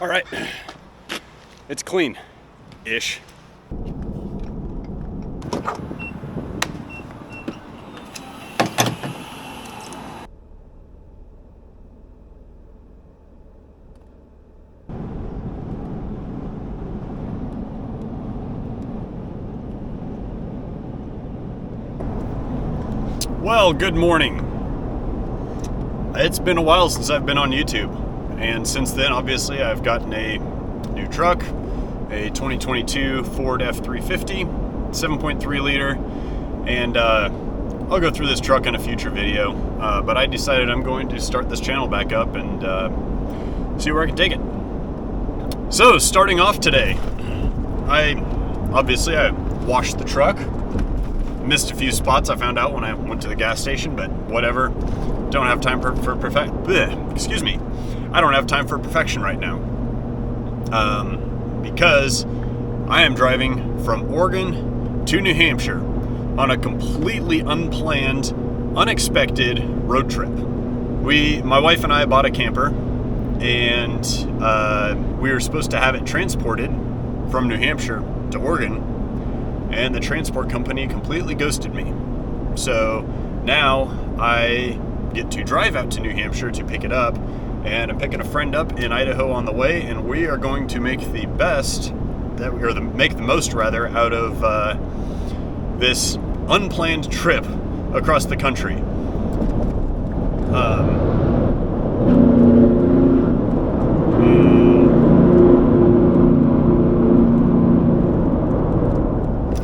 All right, it's clean-ish. Well, good morning. It's been a while since I've been on YouTube, and since then, obviously, I've gotten a new truck, a 2022 Ford F350, 7.3 liter, and I'll go through this truck in a future video, but I decided I'm going to start this channel back up and see where I can take it. So, starting off today, I washed the truck. Missed a few spots I found out when I went to the gas station, but whatever. Don't have time for excuse me. I don't have time for perfection right now. Because I am driving from Oregon to New Hampshire on a completely unplanned, unexpected road trip. My wife and I bought a camper, and we were supposed to have it transported from New Hampshire to Oregon, and the transport company completely ghosted me. So now I get to drive out to New Hampshire to pick it up, and I'm picking a friend up in Idaho on the way, and we are going to make the most out of this unplanned trip across the country.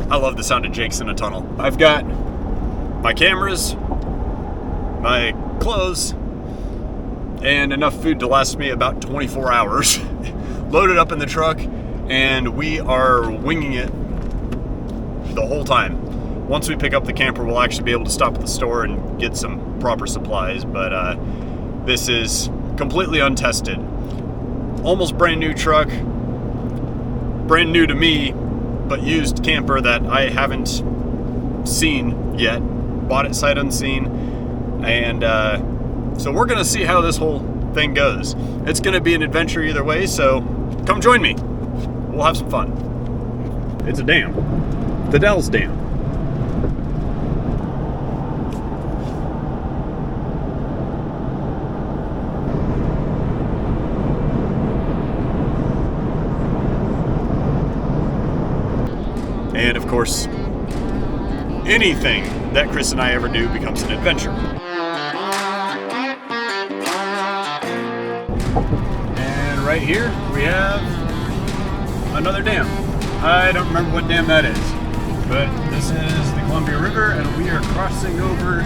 I love the sound of Jake's in a tunnel. I've got my cameras, my clothes, and enough food to last me about 24 hours. Loaded up in the truck, and we are winging it the whole time. Once we pick up the camper, we'll actually be able to stop at the store and get some proper supplies, but this is completely untested. Almost brand new truck, brand new to me, but used camper that I haven't seen yet. Bought it sight unseen, and so we're gonna see how this whole thing goes. It's gonna be an adventure either way, so come join me. We'll have some fun. It's a dam. The Dells Dam. And of course, anything that Chris and I ever do becomes an adventure. And right here we have another dam. I don't remember what dam that is, but this is the Columbia River, and we are crossing over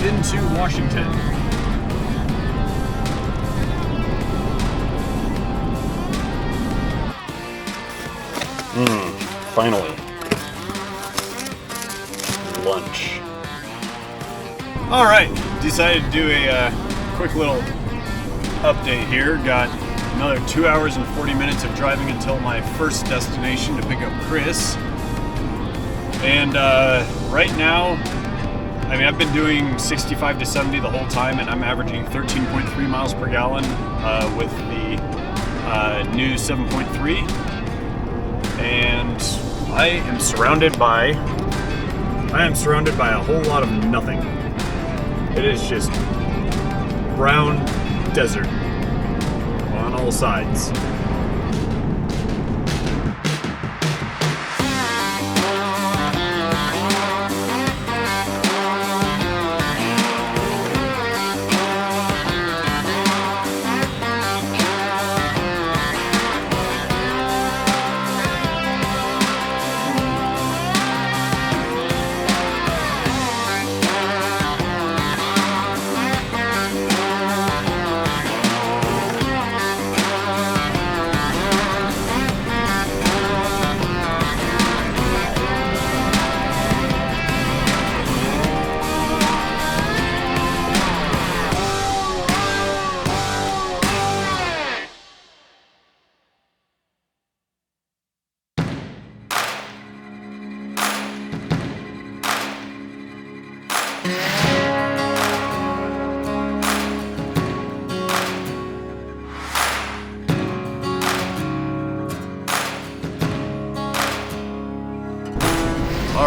into Washington. Finally. Lunch. All right, decided to do a quick little update here. Got another 2 hours and 40 minutes of driving until my first destination to pick up Chris. And right now, I've been doing 65 to 70 the whole time, and I'm averaging 13.3 miles per gallon with the new 7.3. And I am surrounded by a whole lot of nothing. It is just brown desert on all sides.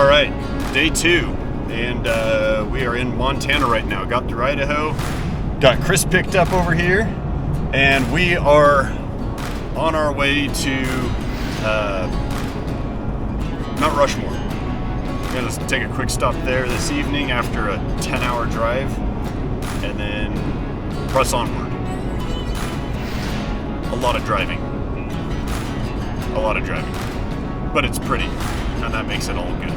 All right, day 2, and we are in Montana right now. Got through Idaho, got Chris picked up over here, and we are on our way to Mount Rushmore. We're gonna take a quick stop there this evening after a 10-hour drive, and then press onward. A lot of driving, but it's pretty, and that makes it all good.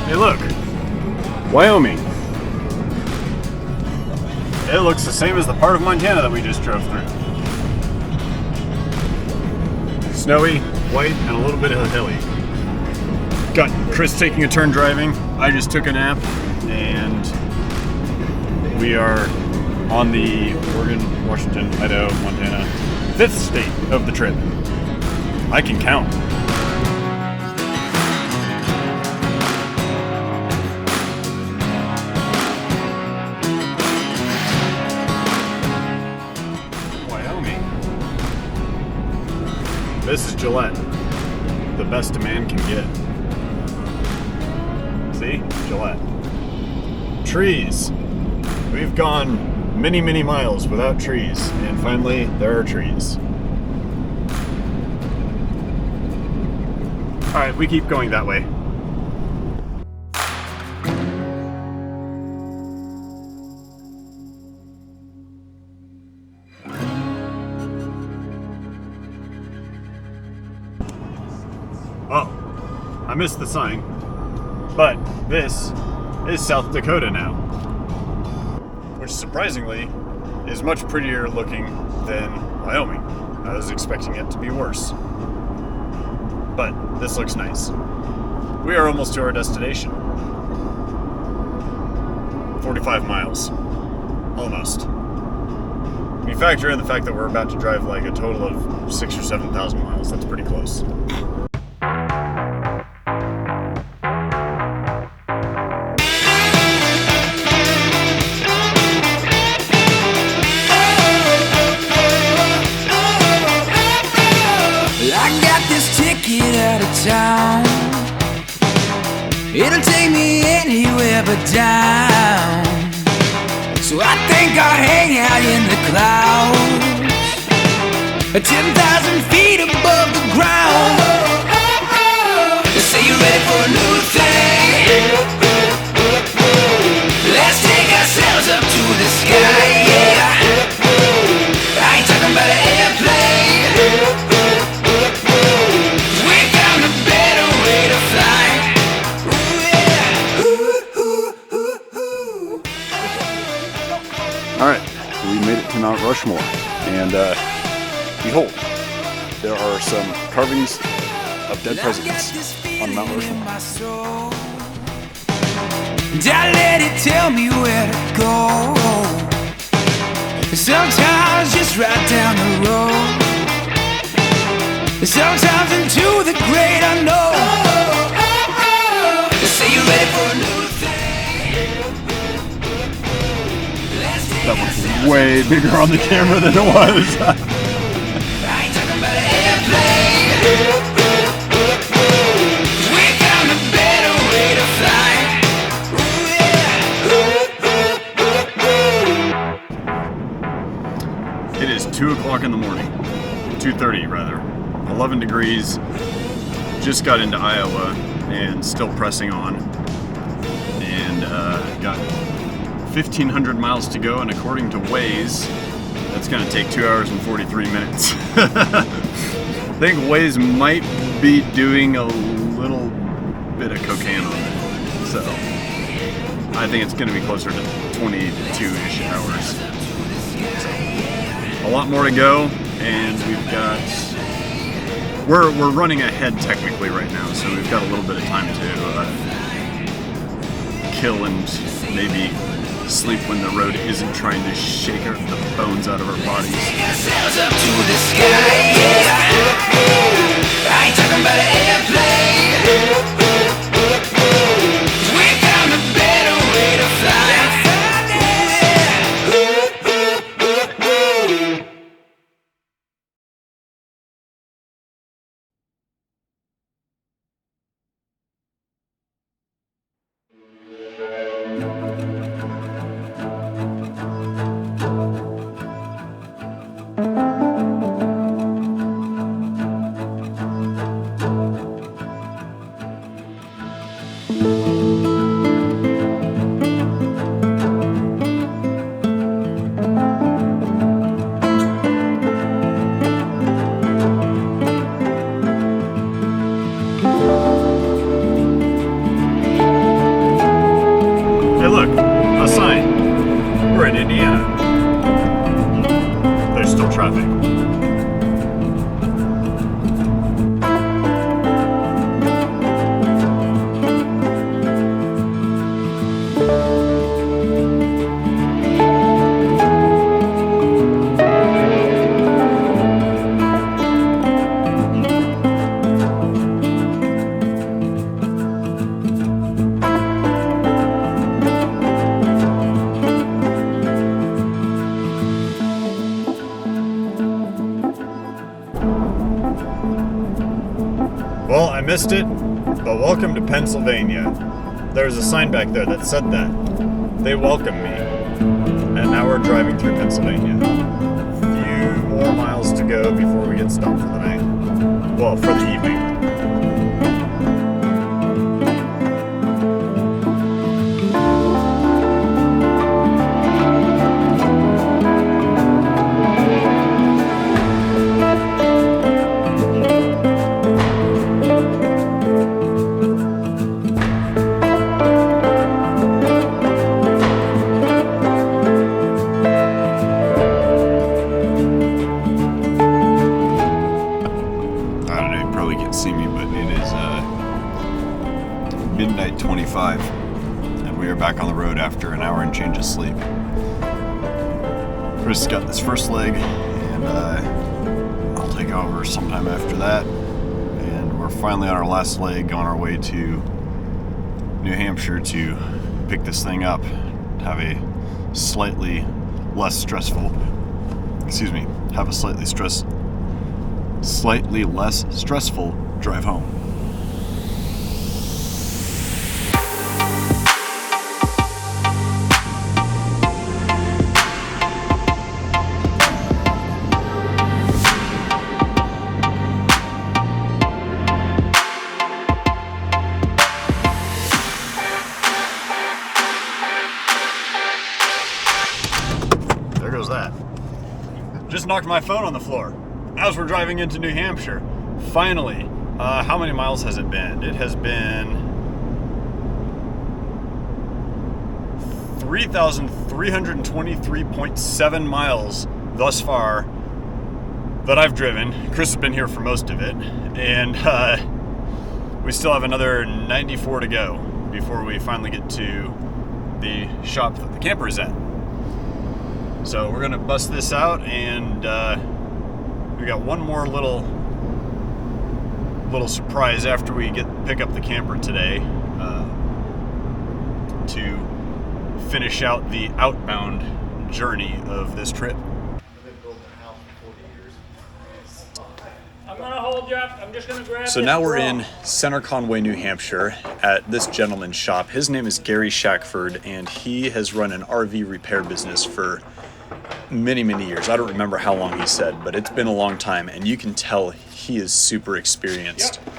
Hey, look, Wyoming. It looks the same as the part of Montana that we just drove through. Snowy, white, and a little bit of hilly. Got Chris taking a turn driving. I just took a nap, and we are on the Oregon, Washington, Idaho, Montana, 5th state of the trip. I can count. This is Gillette, the best a man can get. See? Gillette. Trees. We've gone many, many miles without trees, and finally there are trees. Alright, we keep going that way. Oh, I missed the sign, but this is South Dakota now, which surprisingly is much prettier looking than Wyoming. I was expecting it to be worse, but this looks nice. We are almost to our destination. 45 miles, almost. When you factor in the fact that we're about to drive like a total of 6,000 or 7,000 miles, that's pretty close. Out of town, it'll take me anywhere but down. So I think I'll hang out in the clouds, 10,000 feet above the ground. They say you're ready for a new thing. Let's take ourselves up to the sky, yeah. I ain't talking about an airplane. Alright, so we made it to Mount Rushmore, and behold, there are some carvings of dead presidents on Mount Rushmore. And I let it tell me where to go. Sometimes just right down the road, sometimes into the great unknown. They say you're ready for a new thing. That was way bigger on the camera than it was. I ain't talking about an airplane. We found a better way to fly. Ooh, yeah. It is 2 o'clock in the morning. 2:30 rather. 11 degrees. Just got into Iowa and still pressing on. And got 1,500 miles to go, and according to Waze, that's going to take 2 hours and 43 minutes. I think Waze might be doing a little bit of cocaine on it, so I think it's going to be closer to 22-ish hours. So, a lot more to go, and we've got... We're running ahead technically right now, so we've got a little bit of time to kill and maybe sleep when the road isn't trying to shake the bones out of our bodies. Ourselves up to the sky, yeah. I ain't talking about an airplane. We found a better way to fly. Hey look, a sign. We're in Indiana. There's still traffic. Well, I missed it, but welcome to Pennsylvania. There's a sign back there that said that. They welcome me. And now we're driving through Pennsylvania. A few more miles to go before we get stopped for the night. Well, for the evening. See me, but it is midnight 25 and we are back on the road after an hour and change of sleep. Chris got this first leg and I'll take over sometime after that, and we're finally on our last leg on our way to New Hampshire to pick this thing up, have a slightly less stressful slightly less stressful drive home. There goes that. Just knocked my phone on the floor as we're driving into New Hampshire. Finally. How many miles has it been? It has been 3,323.7 miles thus far that I've driven. Chris has been here for most of it, and we still have another 94 to go before we finally get to the shop that the camper is at. So we're gonna bust this out, and we got one more little surprise after we pick up the camper today, to finish out the outbound journey of this trip. I'm gonna hold you up. I'm just gonna grab. So now we're in Center Conway, New Hampshire at this gentleman's shop. His name is Gary Shackford, and he has run an RV repair business for many, many years. I don't remember how long he said, but it's been a long time, and you can tell he is super experienced. Yep.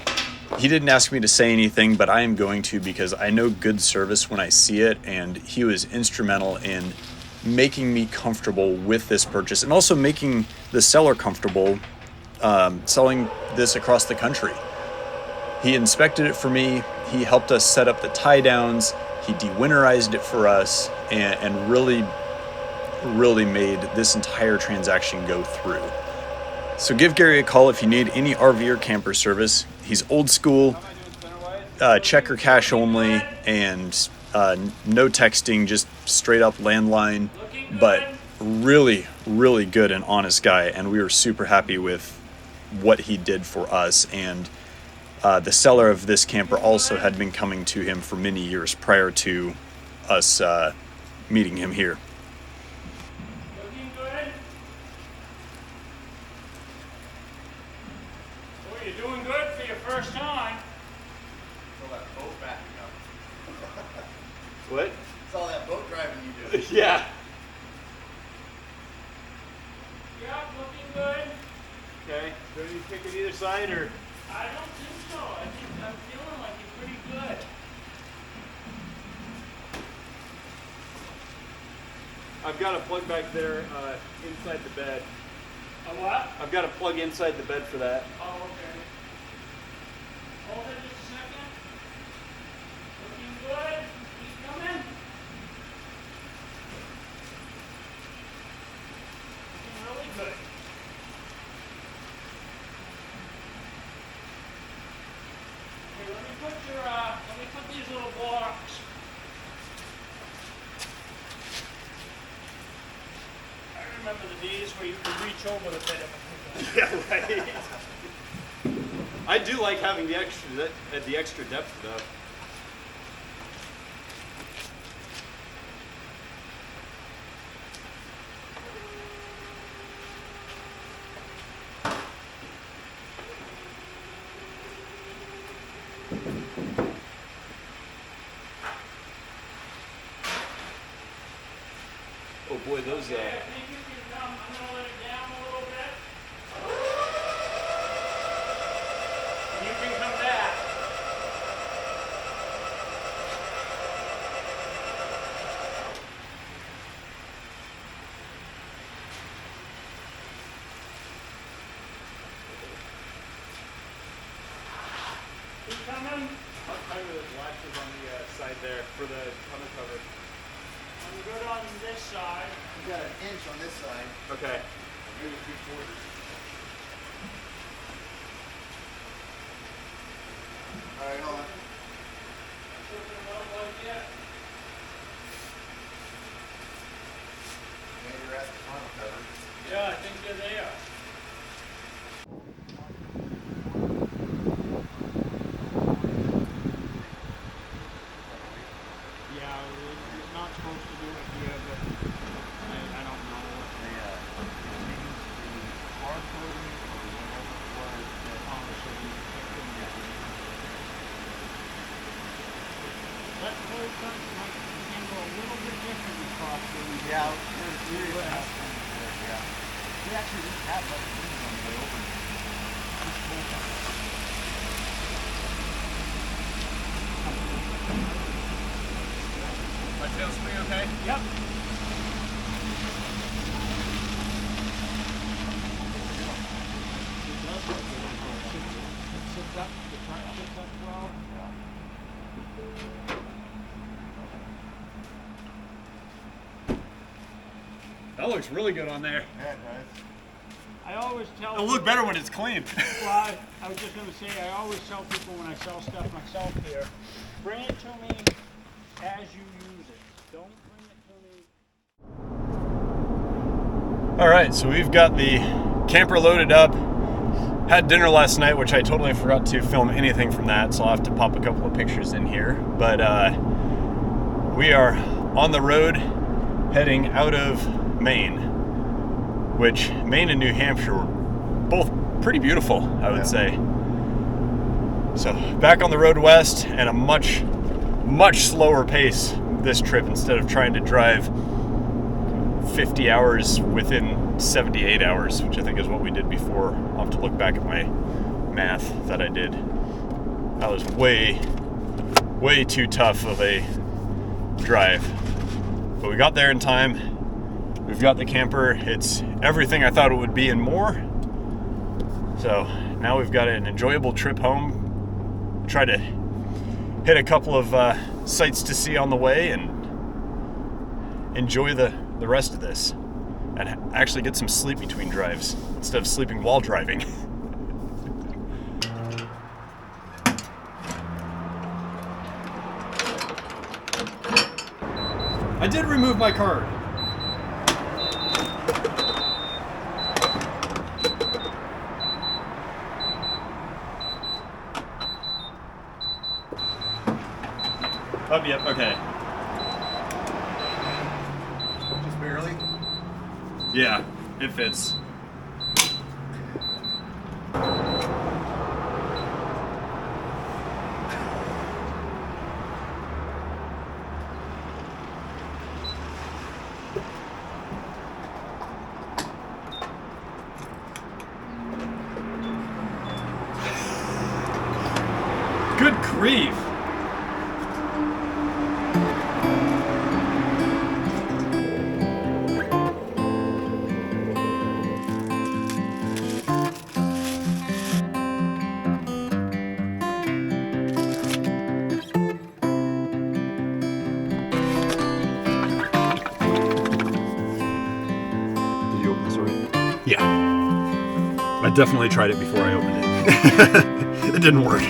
He didn't ask me to say anything, but I am going to, because I know good service when I see it, and he was instrumental in making me comfortable with this purchase and also making the seller comfortable selling this across the country. He inspected it for me. He helped us set up the tie downs. He de-winterized it for us and really made this entire transaction go through. So give Gary a call if you need any RV or camper service. He's old school, check or cash only, and No texting, just straight up landline, but really, really good and honest guy. And we were super happy with what he did for us. And the seller of this camper also had been coming to him for many years prior to us meeting him here. Looking good? Oh, you're doing good for your first time. All that boat backing up. What? It's all that boat driving you do. Yeah. Yeah, looking good. Okay. Do you pick on either side or? I don't think so. I think I'm feeling like you're pretty good. I've got a plug back there inside the bed. A what? I've got a plug inside the bed for that. Oh, okay. Hold it just a second. Looking good. Keep coming. Looking really good. Okay, let me put these little blocks. I remember the days where you could reach over the bed of a Yeah, right. I do like having the extra depth though. Oh boy, those Okay, I think you can come. I'm going to let it down a little bit. You can come back. Keep coming. How tight are those latches on the side there for the tonneau cover? I'm good on this side. You got an inch on this side, Okay. maybe 3/4. All right, hold on. Looking well like that. Maybe you're at the tonneau cover. Yeah, I think they're there. Yeah, we're not supposed to do it here, but I don't know. That whole thing might handle a little bit different across the Yeah, yeah. We actually didn't have much movement on the way over. My tail's pretty okay? Yep. That looks really good on there. Yeah, it does. I always tell It'll look better when it's clean. Well, I was just going to say, I always tell people when I sell stuff myself here, bring it to me as you use it. Don't bring it to me. All right, so we've got the camper loaded up. Had dinner last night, which I totally forgot to film anything from that, so I'll have to pop a couple of pictures in here. But we are on the road heading out of Maine, which Maine and New Hampshire were both pretty beautiful, I would say. So back on the road west and a much, much slower pace this trip instead of trying to drive 50 hours within 78 hours, which I think is what we did before. I'll have to look back at my math that I did. That was way, way too tough of a drive. But we got there in time. We've got the camper. It's everything I thought it would be and more. So now we've got an enjoyable trip home. Try to hit a couple of sights to see on the way and enjoy the rest of this. And actually get some sleep between drives instead of sleeping while driving. I did remove my card. Oh, yep, okay. Just barely. Yeah, it fits. Good grief. Did you open this already? Yeah. I definitely tried it before I opened it. It didn't work.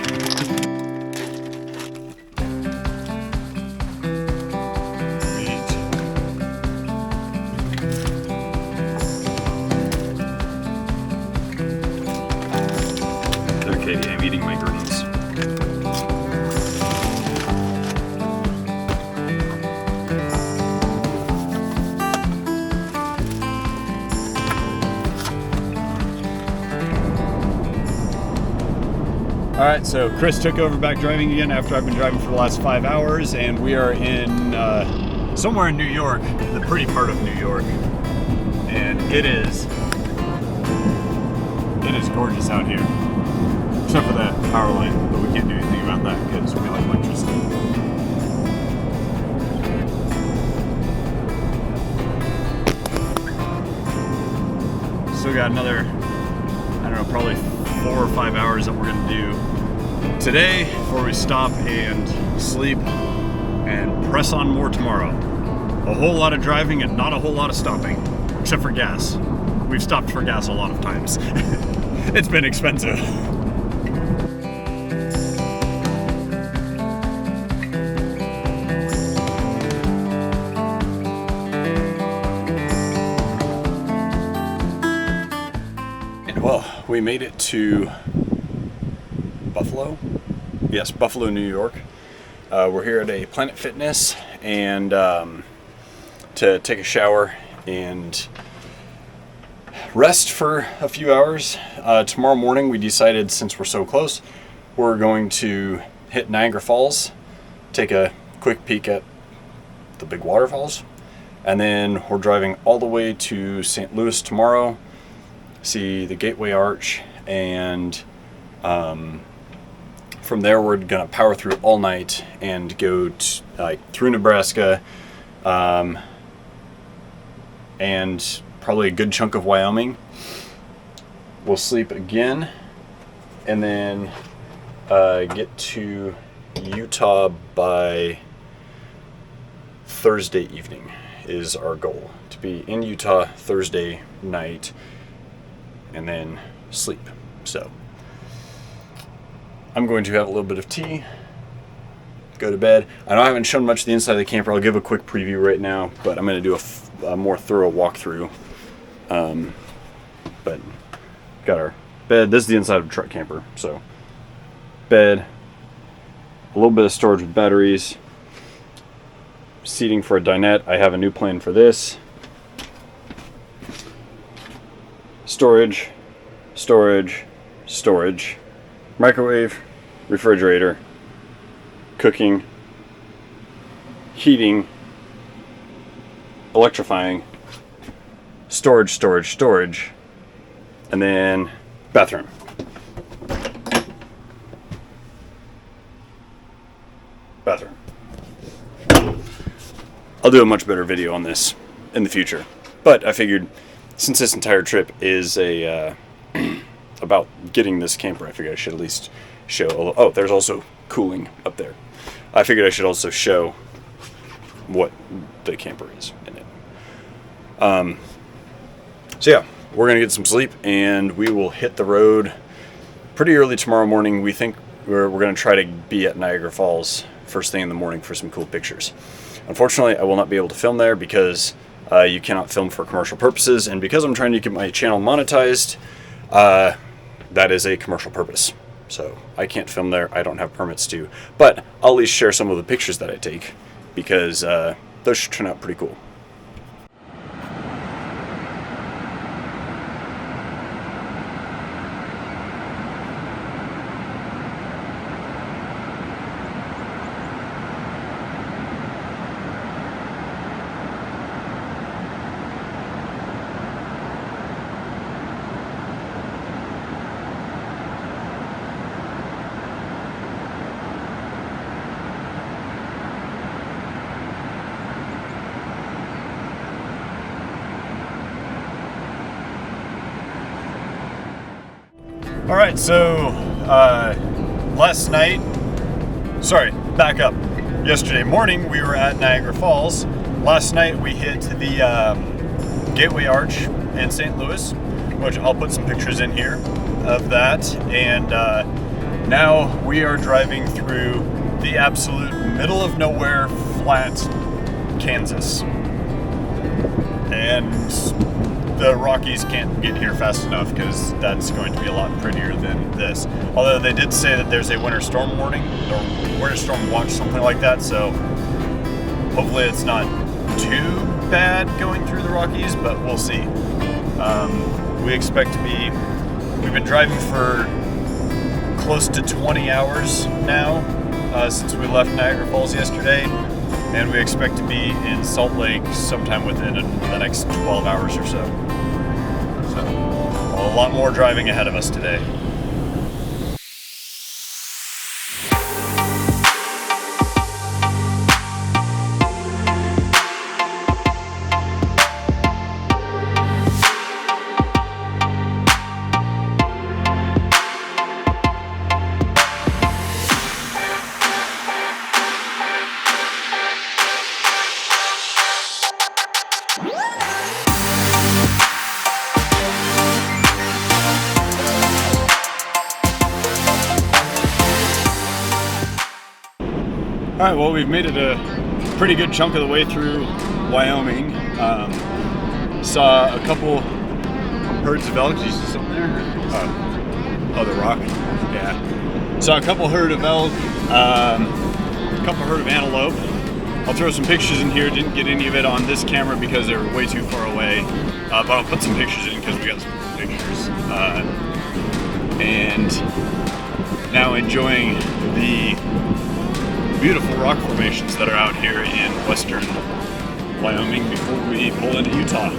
Okay, I'm eating my greens. All right, so Chris took over back driving again after I've been driving for the last 5 hours, and we are in somewhere in New York, the pretty part of New York, and it is gorgeous out here, except for that power line, but we can't do anything about that because we like electricity. Still got another, I don't know, probably 4 or 5 hours that we're gonna do today before we stop and sleep and press on more tomorrow. A whole lot of driving and not a whole lot of stopping, except for gas. We've stopped for gas a lot of times. It's been expensive. Well, we made it to Buffalo. Yes, Buffalo, New York. We're here at a Planet Fitness and to take a shower and rest for a few hours. Tomorrow morning we decided, since we're so close, we're going to hit Niagara Falls, take a quick peek at the big waterfalls, and then we're driving all the way to St. Louis tomorrow, see the Gateway Arch, and from there we're gonna power through all night and go through Nebraska, and probably a good chunk of Wyoming. We'll sleep again, and then get to Utah by Thursday evening is our goal. To be in Utah Thursday night and then sleep. So I'm going to have a little bit of tea, go to bed. I know I haven't shown much of the inside of the camper. I'll give a quick preview right now, but I'm going to do a more thorough walkthrough. But got our bed. This is the inside of a truck camper. So bed, a little bit of storage with batteries, seating for a dinette. I have a new plan for this. Storage, storage, storage, microwave, refrigerator, cooking, heating, electrifying, storage, storage, storage, and then bathroom. Bathroom. I'll do a much better video on this in the future, but I figured since this entire trip is about getting this camper, I figured I should at least show. Oh, there's also cooling up there. I figured I should also show what the camper is in it. So yeah, we're gonna get some sleep and we will hit the road pretty early tomorrow morning. We think we're gonna try to be at Niagara Falls first thing in the morning for some cool pictures. Unfortunately, I will not be able to film there because you cannot film for commercial purposes, and because I'm trying to get my channel monetized, that is a commercial purpose. So I can't film there. I don't have permits to, but I'll at least share some of the pictures that I take because those should turn out pretty cool. All right, so back up. Yesterday morning we were at Niagara Falls. Last night we hit the Gateway Arch in St. Louis, which I'll put some pictures in here of that. And now we are driving through the absolute middle of nowhere, flat Kansas. And the Rockies can't get here fast enough because that's going to be a lot prettier than this. Although they did say that there's a winter storm warning or winter storm watch, something like that. So hopefully it's not too bad going through the Rockies, but we'll see. We've been driving for close to 20 hours now since we left Niagara Falls yesterday. And we expect to be in Salt Lake sometime within the next 12 hours or so. So, a lot more driving ahead of us today. All right, well, we've made it a pretty good chunk of the way through Wyoming. Saw a couple herds of elk. Do you see something there? Oh, the rock. Yeah. Saw a couple herd of elk, a couple herd of antelope. I'll throw some pictures in here. Didn't get any of it on this camera because they were way too far away. But I'll put some pictures in because we got some pictures. And now enjoying the beautiful rock formations that are out here in western Wyoming before we pull into Utah.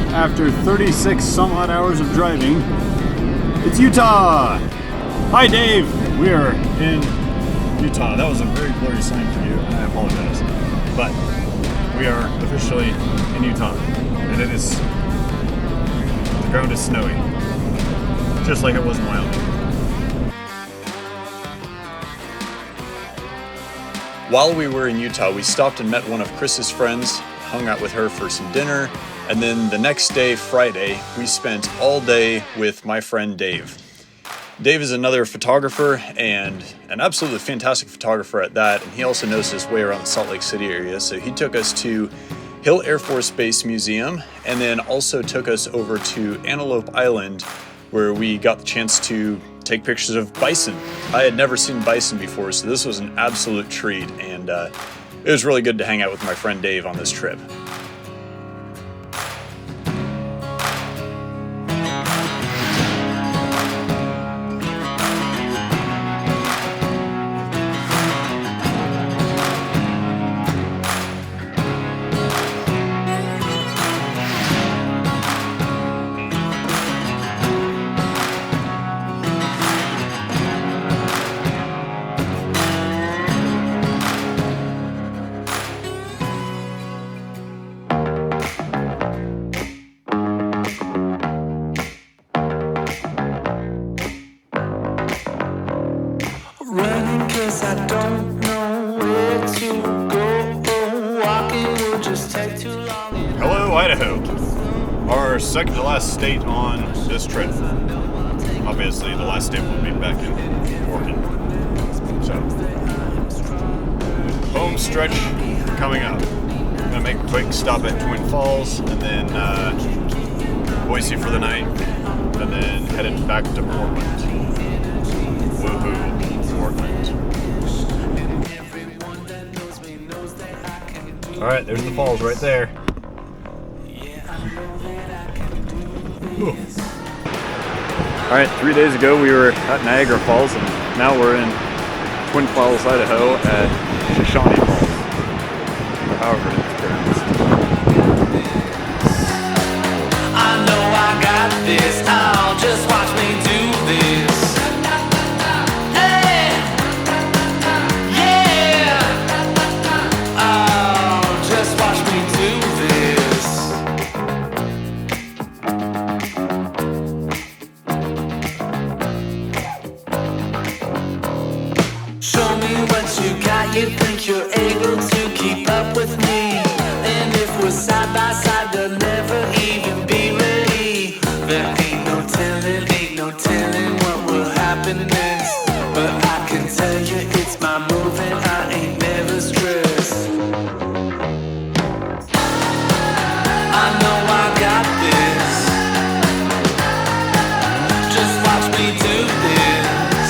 After 36 some odd hours of driving, it's Utah! Hi Dave! We are in Utah. That was a very blurry sign for you, and I apologize. But we are officially in Utah, and it is, the ground is snowy, just like it was in Wyoming. While we were in Utah, we stopped and met one of Chris's friends, hung out with her for some dinner, and then the next day, Friday, we spent all day with my friend Dave. Dave is another photographer and an absolutely fantastic photographer at that, and he also knows his way around the Salt Lake City area, so he took us to Hill Air Force Base Museum and then also took us over to Antelope Island, where we got the chance to take pictures of bison. I had never seen bison before, so this was an absolute treat, and it was really good to hang out with my friend Dave on this trip. place I don't know where to go. Walking will just take too long. Hello, Idaho. Our second to last state on this trip. Obviously, the last state will be back in Oregon. So, home stretch coming up. I'm gonna make a quick stop at Twin Falls, and then Boise for the night, and then headed back to Portland. Woohoo, Portland. All right, there's the falls right there. Whew. All right, 3 days ago we were at Niagara Falls, and now we're in Twin Falls, Idaho at Shoshone Falls, or however it's pronounced. I know I got this, now just watch me do this. Hey, yeah, oh, just watch me do this. Show me what you got, you think you're able to keep up with me. And if we're side by side, they'll never even be ready. There ain't no telling what will happen next. But I can tell you it's my move and I ain't never stressed. I know I got this. Just watch me do this.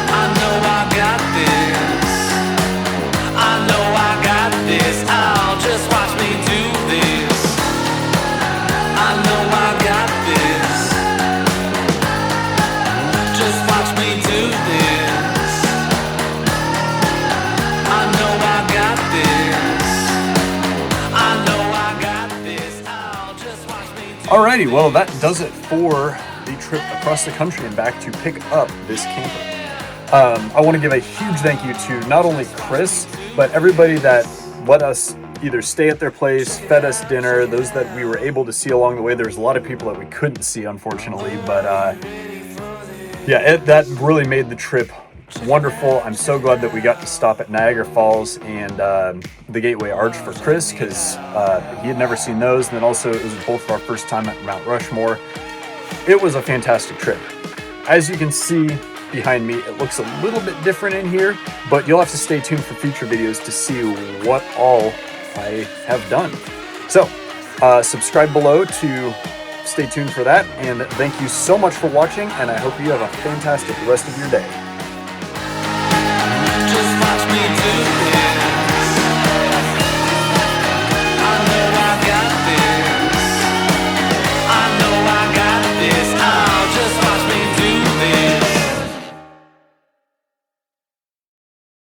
I know I got this. I know I got this. I'll just watch me do this. I know I got this. Just watch me do this. I know I got this. I know I got this. I'll just watch me do this. Alrighty, well that does it for the trip across the country and back to pick up this camper. I want to give a huge thank you to not only Chris, but everybody that let us either stay at their place, fed us dinner, those that we were able to see along the way. There's a lot of people that we couldn't see, unfortunately, but yeah, that really made the trip wonderful. I'm so glad that we got to stop at Niagara Falls and the Gateway Arch for Chris, because he had never seen those, and then also it was both of our first time at Mount Rushmore. It was a fantastic trip. As you can see behind me, it looks a little bit different in here, but you'll have to stay tuned for future videos to see what all I have done. So subscribe below to stay tuned for that, and thank you so much for watching, and I hope you have a fantastic rest of your day.